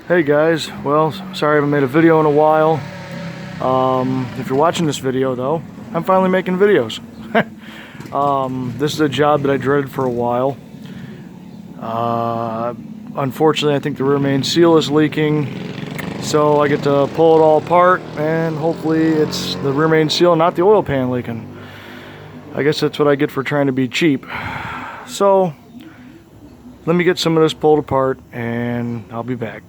Hey guys, well, sorry I haven't made a video in a while. If you're watching this video though, I'm finally making videos. This is a job that I dreaded for a while. Unfortunately, I think the rear main seal is leaking, so I get to pull it all apart and hopefully it's the rear main seal, not the oil pan leaking. I guess that's what I get for trying to be cheap. So let me get some of this pulled apart and I'll be back.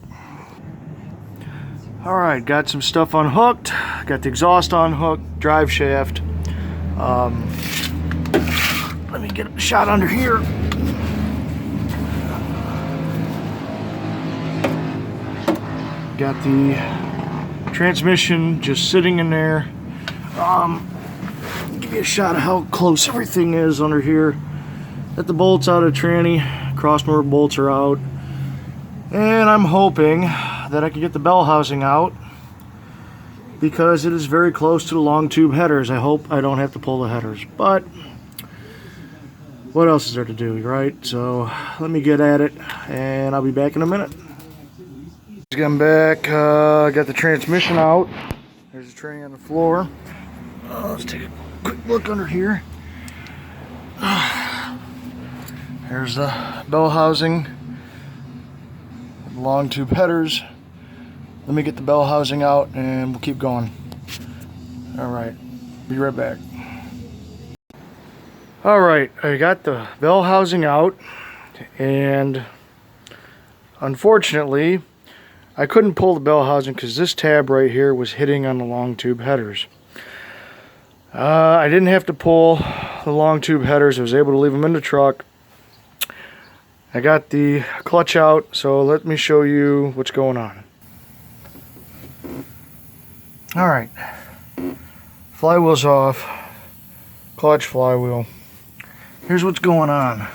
Alright, got some stuff unhooked, got the exhaust unhooked, drive shaft. Let me get a shot under here. Got the transmission just sitting in there. Give you a shot of how close everything is under here. Got the bolts out of the tranny, crossmember bolts are out. And I'm hoping that I can get the bell housing out because it is very close to the long tube headers. I hope I don't have to pull the headers, but what else is there to do, right? So let me get at it and I'll be back in a minute. I'm back, got the transmission out. There's a tray on the floor. Let's take a quick look under here. There's the bell housing, long tube headers. Let me get the bell housing out and we'll keep going. Alright, be right back. Alright, I got the bell housing out and unfortunately I couldn't pull the bell housing because this tab right here was hitting on the long tube headers. I didn't have to pull the long tube headers. I was able to leave them in the truck. I got the clutch out, so let me show you what's going on. Alright, flywheel's off, clutch, flywheel. Here's what's going on.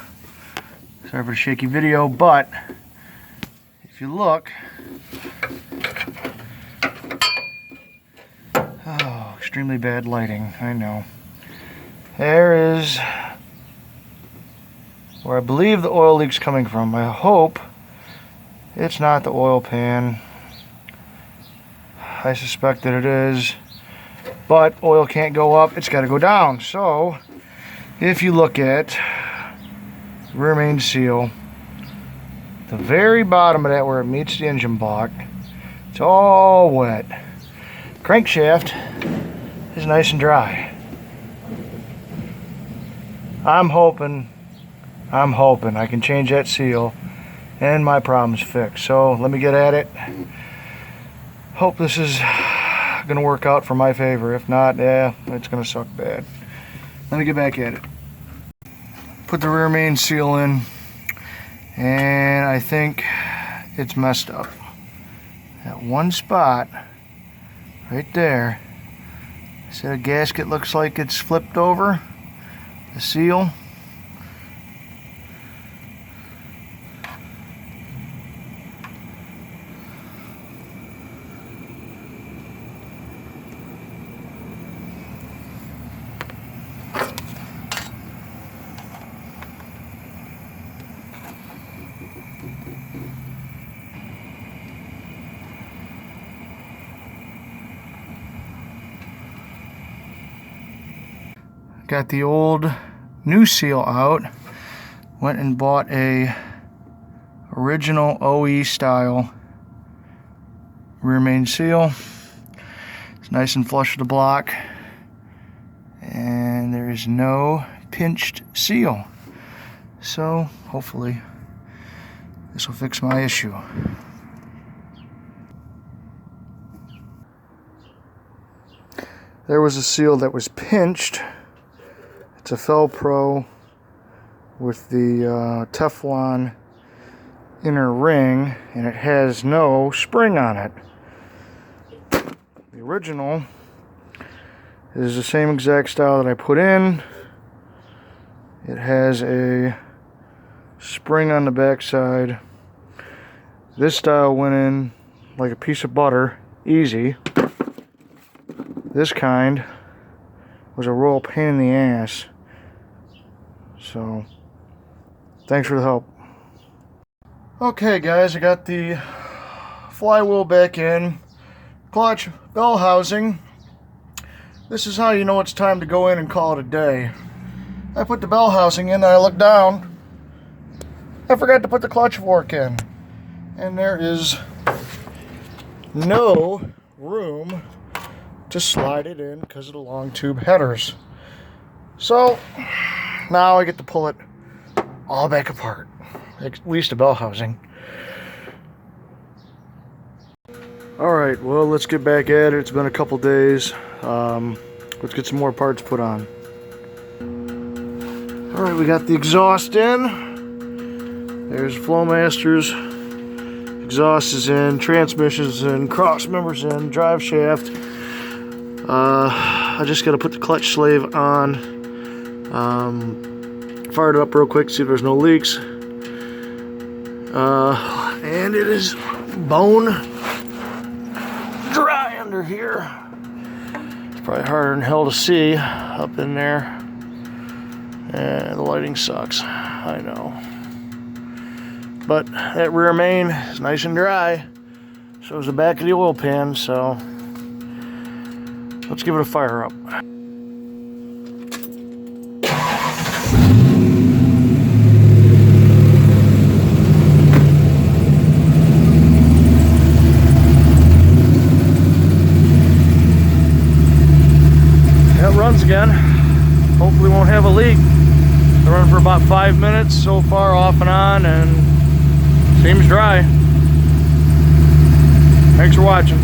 Sorry for the shaky video, but if you look, oh, extremely bad lighting, I know. There is where I believe the oil leak's coming from. I hope it's not the oil pan. I suspect that it is, but oil can't go up, it's got to go down. So if you look at rear main seal, the very bottom of that where it meets the engine block, it's all wet. Crankshaft is nice and dry. I'm hoping I can change that seal and my problem's fixed. So let me get at it. Hope this is gonna work out for my favor. If not, yeah, it's gonna suck bad. Let me get back at it. Put the rear main seal in and I think it's messed up. That one spot right there, see the gasket looks like it's flipped over, the seal. Got the old new seal out. Went and bought a original OE style rear main seal. It's nice and flush with the block. And there is no pinched seal. So hopefully this will fix my issue. There was a seal that was pinched. It's a Fel-Pro with the Teflon inner ring, and it has no spring on it. The original is the same exact style that I put in. It has a spring on the back side. This style went in like a piece of butter, easy. This kind was a real pain in the ass. So, thanks for the help. Okay guys, I got the flywheel back in, clutch, bell housing. This is how you know it's time to go in and call it a day. I put the bell housing in and I look down. I forgot to put the clutch fork in. And there is no room to slide it in because of the long tube headers. So now I get to pull it all back apart, at least the bell housing. Alright, well, let's get back at it. It's been a couple days. Let's get some more parts put on. Alright, we got the exhaust in. There's Flowmaster's. Exhaust is in, transmission's in, cross members in, drive shaft. I just got to put the clutch slave on. Fired it up real quick, see if there's no leaks. And it is bone dry under here. It's probably harder than hell to see up in there. And the lighting sucks, I know. But that rear main is nice and dry. So is the back of the oil pan, so let's give it a fire up. It runs again. Hopefully won't have a leak. It's run for about 5 minutes so far, off and on, and seems dry. Thanks for watching.